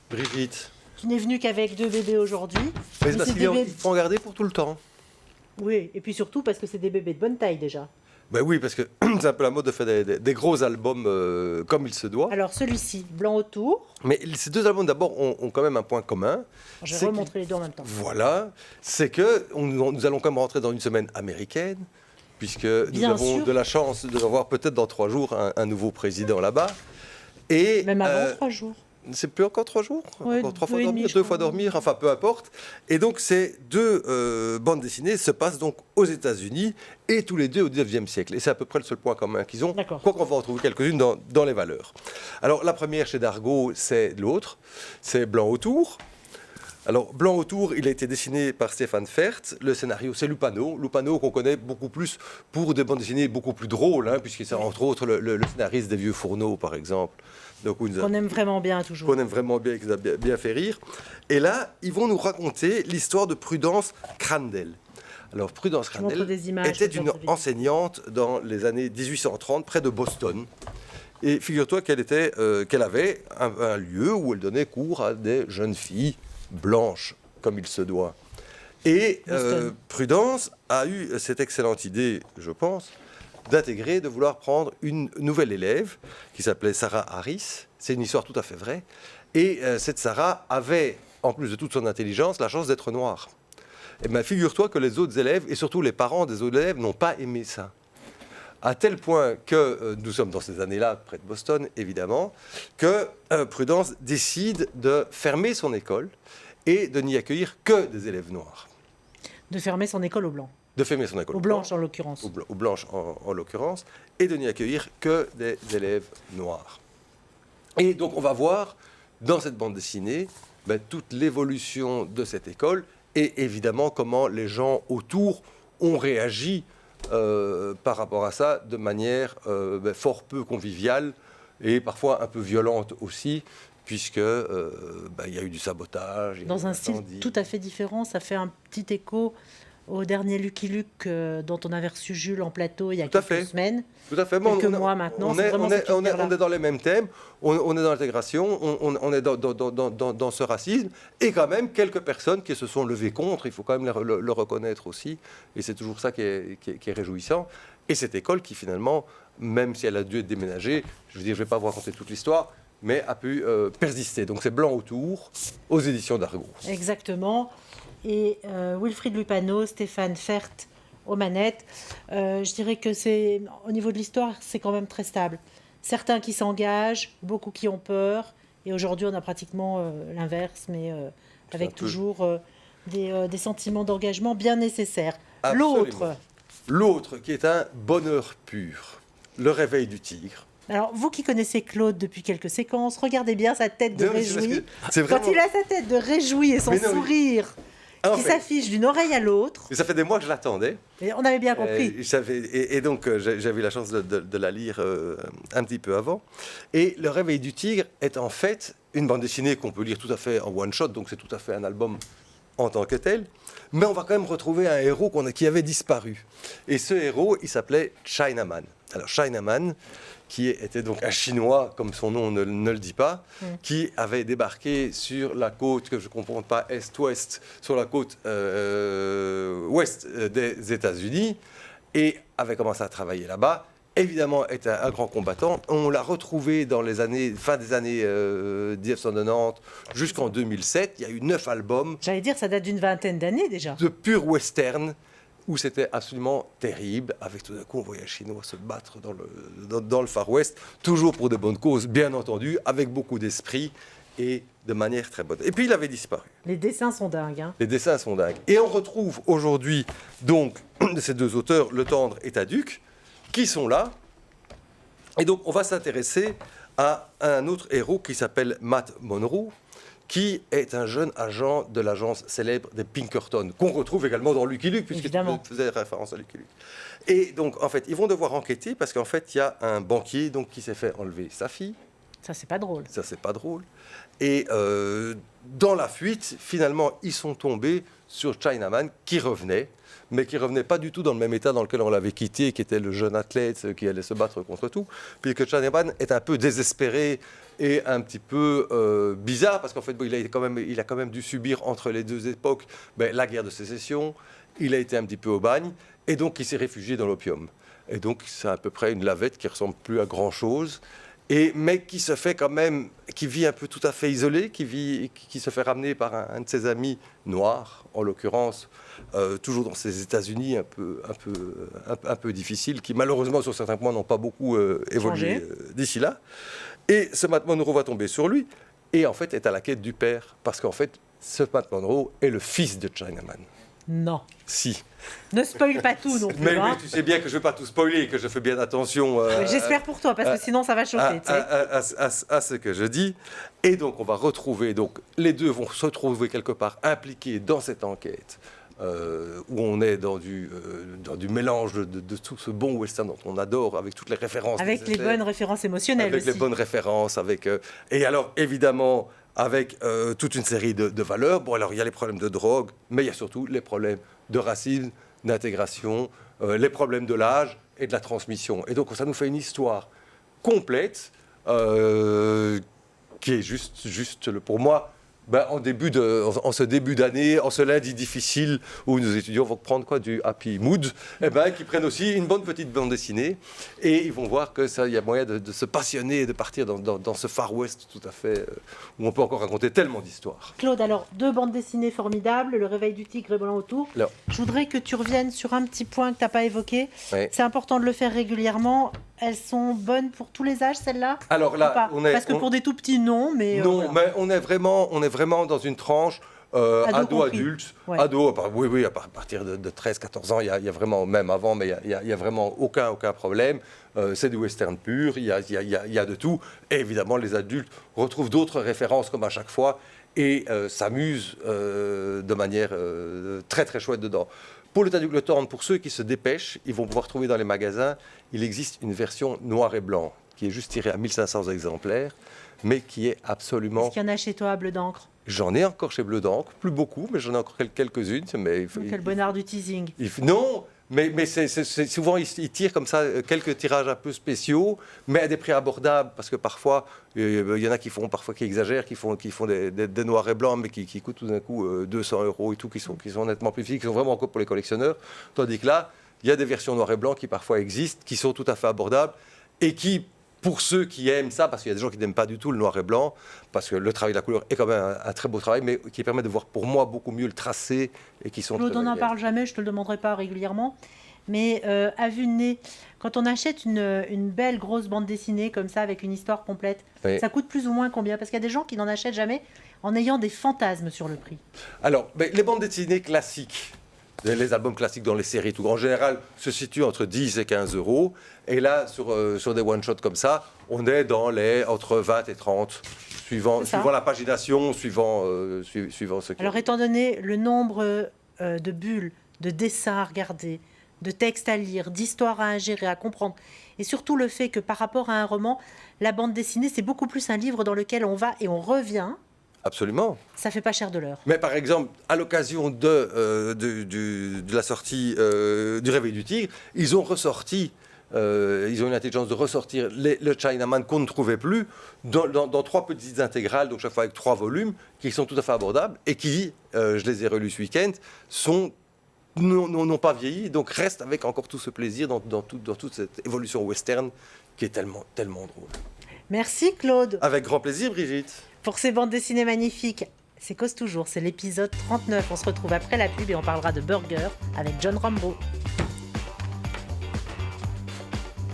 Brigitte. Qui n'est venu qu'avec 2 bébés aujourd'hui. Mais Mais parce c'est qu'il des bébés... faut en garder pour tout le temps. Oui, et puis surtout parce que c'est des bébés de bonne taille déjà. Ben oui, parce que c'est un peu la mode de faire des gros albums comme il se doit. Alors celui-ci, blanc autour. Mais ces deux albums d'abord ont quand même un point commun. Je vais C'est remontrer les deux en même temps. Voilà, c'est que nous allons quand même rentrer dans une semaine américaine, puisque Bien nous avons sûr. de la chance de avoir peut-être dans 3 jours un nouveau président là-bas. Et Même avant 3 jours. c'est plus encore 3 jours, Ouais, encore 3 fois 2 et dormir, demi, je 2 fois crois. dormir, enfin peu importe. Et donc ces deux bandes dessinées se passent donc aux États-Unis et tous les deux au 19e siècle. Et c'est à peu près le seul point commun qu'ils ont, D'accord. quoiqu'on va en trouver quelques-unes dans les valeurs. Alors la première chez Dargaud, c'est l'autre, c'est Blanc autour. Alors, Blanc autour, il a été dessiné par Stéphane Fert. Le scénario, c'est Lupano. Lupano qu'on connaît beaucoup plus pour des bandes dessinées beaucoup plus drôles, hein, puisqu'il c'est entre autres le scénariste des Vieux Fourneaux, par exemple. Donc, Qu'on aime vraiment bien toujours. qu'on aime vraiment bien, qui nous a bien fait rire. Et là, ils vont nous raconter l'histoire de Prudence Crandall. Alors, Prudence montre Crandall des images était sur une votre vidéo. enseignante dans les années 1830, près de Boston. Et figure-toi qu'elle avait un lieu où elle donnait cours à des jeunes filles blanches, comme il se doit. Et Boston. Prudence a eu cette excellente idée, je pense, de vouloir prendre une nouvelle élève qui s'appelait Sarah Harris. C'est une histoire tout à fait vraie. Et cette Sarah avait, en plus de toute son intelligence, la chance d'être noire. Et bien, figure-toi que les autres élèves, et surtout les parents des autres élèves, n'ont pas aimé ça. À tel point que nous sommes dans ces années-là, près de Boston, évidemment, que Prudence décide de fermer son école et de n'y accueillir que des élèves noirs. De fermer son école au blanc. De fermer son école Aux blanches en l'occurrence. aux blanches en l'occurrence, et de n'y accueillir que des élèves noirs. Et donc on va voir dans cette bande dessinée toute l'évolution de cette école et évidemment comment les gens autour ont réagi par rapport à ça de manière fort peu conviviale et parfois un peu violente aussi, puisque il y a eu du sabotage. il y a eu Dans un des style incendies. tout à fait différent. Ça fait un petit écho au dernier Lucky Luke dont on avait reçu Jules en plateau il y a Tout à quelques fait. semaine. Tout à fait. Quelques mois maintenant, On c'est est, vraiment on, cet est, on, est, univers-là. on est dans les mêmes thèmes, on est dans l'intégration, on est dans ce racisme, et quand même quelques personnes qui se sont levées contre, il faut quand même le reconnaître aussi, et c'est toujours ça qui est réjouissant. Et cette école qui finalement, même si elle a dû être déménagée, je veux dire, je ne vais pas vous raconter toute l'histoire, mais a pu persister. Donc c'est Blanc autour, aux éditions d'Argo. Exactement. Et Wilfried Lupano, Stéphane Fert aux manettes. Je dirais que c'est, au niveau de l'histoire, c'est quand même très stable. Certains qui s'engagent, beaucoup qui ont peur. Et aujourd'hui, on a pratiquement l'inverse, mais avec peu. toujours des sentiments d'engagement bien nécessaires. Absolument. L'autre qui est un bonheur pur, Le réveil du tigre. Alors, vous qui connaissez Claude depuis quelques séquences, regardez bien sa tête de Non, mais c'est parce réjoui. que c'est vraiment- Quand il a sa tête de réjoui et son Mais non, mais- sourire En qui fait, s'affiche d'une oreille à l'autre, ça fait des mois que je l'attendais. et on avait bien compris. Et donc, j'avais eu la chance de la lire un petit peu avant. Et Le réveil du tigre est en fait une bande dessinée qu'on peut lire tout à fait en one-shot, donc c'est tout à fait un album en tant que tel. Mais on va quand même retrouver un héros qui avait disparu. Et ce héros, il s'appelait Chinaman. Alors, Chinaman, qui était donc un Chinois, comme son nom ne le dit pas, qui avait débarqué sur la côte, que je ne comprends pas, est-ouest, sur la côte ouest des États-Unis, et avait commencé à travailler là-bas. Évidemment, est un grand combattant. On l'a retrouvé dans les années, fin des années 1990 jusqu'en 2007. Il y a eu 9 albums J'allais dire, ça date d'une vingtaine d'années déjà. de pur western où c'était absolument terrible, avec tout d'un coup on voyait un Chinois se battre dans le Far West, toujours pour de bonnes causes, bien entendu, avec beaucoup d'esprit et de manière très bonne. Et puis il avait disparu. Les dessins sont dingues. Hein. Les dessins sont dingues. Et on retrouve aujourd'hui donc ces deux auteurs, Le Tendre et Taduc, qui sont là. Et donc on va s'intéresser à un autre héros qui s'appelle Matt Monroe, qui est un jeune agent de l'agence célèbre des Pinkerton, qu'on retrouve également dans Lucky Luke, puisque Évidemment. tu faisais référence à Lucky Luke. Et donc, en fait, ils vont devoir enquêter, parce qu'en fait, il y a un banquier donc, qui s'est fait enlever sa fille. Ça, c'est pas drôle. Ça, c'est pas drôle. Et dans la fuite, finalement, ils sont tombés sur Chinaman, qui revenait. mais qui revenait pas du tout dans le même état dans lequel on l'avait quitté, qui était le jeune athlète qui allait se battre contre tout. Puis que Chinaman est un peu désespéré et un petit peu bizarre, parce qu'en fait, il a quand même dû subir entre les deux époques la guerre de sécession, il a été un petit peu au bagne, et donc il s'est réfugié dans l'opium. Et donc c'est à peu près une lavette qui ressemble plus à grand-chose, mais qui se fait quand même, qui vit un peu tout à fait isolé, qui se fait ramener par un de ses amis noirs, en l'occurrence, toujours dans ces États-Unis un peu difficiles, qui malheureusement sur certains points n'ont pas beaucoup évolué d'ici là. Et ce Matt Monroe va tomber sur lui et en fait est à la quête du père, parce qu'en fait ce Matt Monroe est le fils de Chinaman. Non. Si. Ne spoil pas tout non plus. Mais tu sais bien que je ne vais pas tout spoiler, que je fais bien attention. J'espère pour toi, parce que sinon ça va chauffer. À ce que je dis. Et donc on va retrouver, les deux vont se retrouver quelque part impliqués dans cette enquête, où on est dans du mélange de tout ce bon western dont on adore, avec toutes les références. Avec les bonnes références émotionnelles avec aussi. Les bonnes références, et alors évidemment avec toute une série de valeurs. Bon, alors il y a les problèmes de drogue, mais il y a surtout les problèmes de racisme, d'intégration, les problèmes de l'âge et de la transmission. Et donc ça nous fait une histoire complète qui est juste pour moi, en ce début d'année, en ce lundi difficile où nos étudiants vont prendre du happy mood, qui prennent aussi une bonne petite bande dessinée, et ils vont voir que ça, il y a moyen de se passionner et de partir dans ce Far West tout à fait, où on peut encore raconter tellement d'histoires. Claude, alors 2 bandes dessinées formidables, Le Réveil du Tigre et Blanc autour. Alors. Je voudrais que tu reviennes sur un petit point que tu n'as pas évoqué. Oui. C'est important de le faire régulièrement. Elles sont bonnes pour tous les âges, celles-là? Alors là, Parce que pour des tout petits, non. Mais non, mais on est vraiment dans une tranche ado-adulte. Ouais. Ado, oui, à partir de 13-14 ans, il y a vraiment, même avant, mais il y a vraiment aucun problème. C'est du western pur, il y a de tout. Et évidemment, les adultes retrouvent d'autres références comme à chaque fois et s'amusent de manière très très chouette dedans. Pour le Tadiou Glotthorn, pour ceux qui se dépêchent, ils vont pouvoir trouver dans les magasins, il existe une version noir et blanc qui est juste tirée à 1500 exemplaires, mais qui est absolument... Est-ce qu'il y en a chez toi à Bleu d'encre? J'en ai encore chez Bleu d'encre, plus beaucoup, mais j'en ai encore quelques-unes. Quel bonheur du teasing. Non, mais c'est souvent, ils tirent comme ça quelques tirages un peu spéciaux, mais à des prix abordables, parce que parfois, il y en a qui exagèrent, qui font des noirs et blancs, mais qui coûtent tout d'un coup 200 € et tout, qui sont nettement plus physiques, qui sont vraiment encore pour les collectionneurs. Tandis que là, il y a des versions noir et blanc qui parfois existent, qui sont tout à fait abordables, et qui, pour ceux qui aiment ça, parce qu'il y a des gens qui n'aiment pas du tout le noir et blanc, parce que le travail de la couleur est quand même un très beau travail, mais qui permet de voir pour moi beaucoup mieux le tracé et qui sont Claude, très on n'en agréables. parle jamais, je ne te le demanderai pas régulièrement. Mais à vue de nez, quand on achète une belle grosse bande dessinée comme ça, avec une histoire complète, Oui. ça coûte plus ou moins combien? Parce qu'il y a des gens qui n'en achètent jamais en ayant des fantasmes sur le prix. Alors, les bandes dessinées classiques, les albums classiques dans les séries, tout en général, se situent entre 10 et 15 €. Et là, sur des one-shots comme ça, on est entre 20 et 30, suivant la pagination, suivant ce qui... Alors, étant donné le nombre de bulles, de dessins à regarder, de textes à lire, d'histoires à ingérer, à comprendre, et surtout le fait que par rapport à un roman, la bande dessinée, c'est beaucoup plus un livre dans lequel on va et on revient, Absolument. ça fait pas cher de l'heure. Mais par exemple, à l'occasion de la sortie du Réveil du Tigre, ils ont ressorti, ils ont eu l'intelligence de ressortir le Chinaman qu'on ne trouvait plus dans 3 petites intégrales, donc chaque fois avec 3 volumes, qui sont tout à fait abordables et qui, je les ai relus ce week-end, n'ont pas vieilli, donc restent avec encore tout ce plaisir dans toute cette évolution western qui est tellement, tellement drôle. Merci Claude Avec grand plaisir, Brigitte. pour ces bandes dessinées magnifiques. C'est Cause Toujours, c'est l'épisode 39. On se retrouve après la pub et on parlera de burger avec John Rambo.